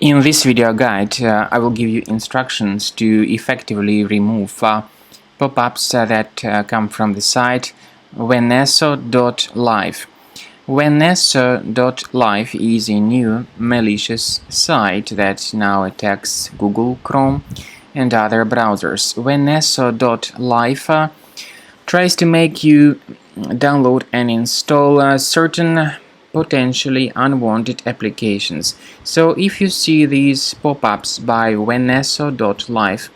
In this video guide, I will give you instructions to effectively remove pop-ups that come from the site Wenaso.life. Wenaso.life is a new malicious site that now attacks Google Chrome and other browsers. Wenaso.life tries to make you download and install certain potentially unwanted applications. So if you see these pop-ups by Wenaso.life,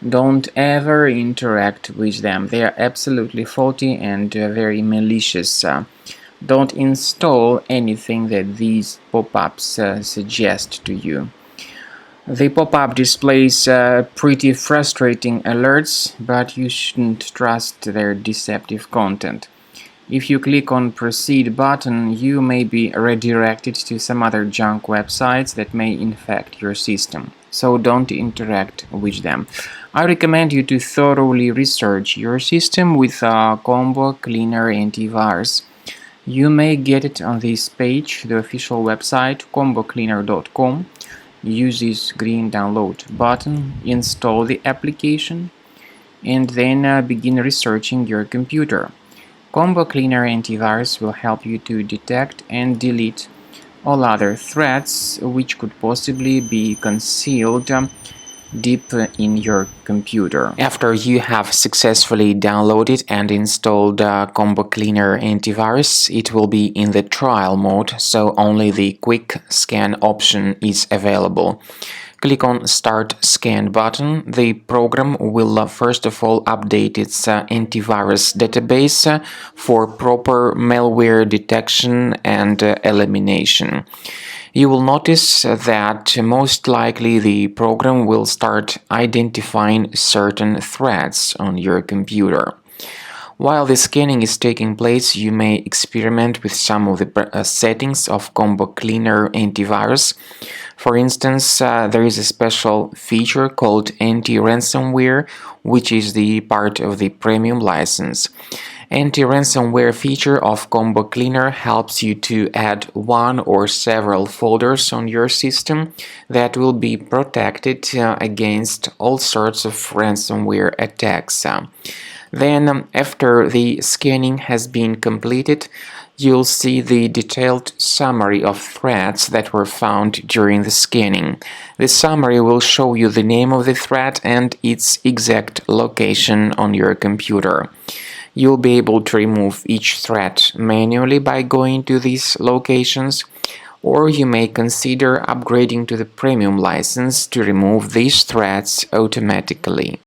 don't ever interact with them. They are absolutely faulty and very malicious. Don't install anything that these pop-ups suggest to you. The pop-up displays pretty frustrating alerts, but you shouldn't trust their deceptive content. If you click on Proceed button, you may be redirected to some other junk websites that may infect your system. So don't interact with them. I recommend you to thoroughly research your system with a Combo Cleaner antivirus. You may get it on this page, the official website combocleaner.com. Use this green download button, install the application, and then begin researching your computer. Combo Cleaner Antivirus will help you to detect and delete all other threats which could possibly be concealed deep in your computer. After you have successfully downloaded and installed Combo Cleaner Antivirus, it will be in the trial mode, so only the quick scan option is available. Click on Start Scan button. The program will first of all update its antivirus database for proper malware detection and elimination. You will notice that most likely the program will start identifying certain threats on your computer. While the scanning is taking place, you may experiment with some of the settings of Combo Cleaner Antivirus. For instance, there is a special feature called anti-ransomware, which is the part of the premium license. Anti-ransomware feature of Combo Cleaner helps you to add one or several folders on your system that will be protected against all sorts of ransomware attacks. Then, after the scanning has been completed, you'll see the detailed summary of threats that were found during the scanning. The summary will show you the name of the threat and its exact location on your computer. You'll be able to remove each threat manually by going to these locations, or you may consider upgrading to the premium license to remove these threats automatically.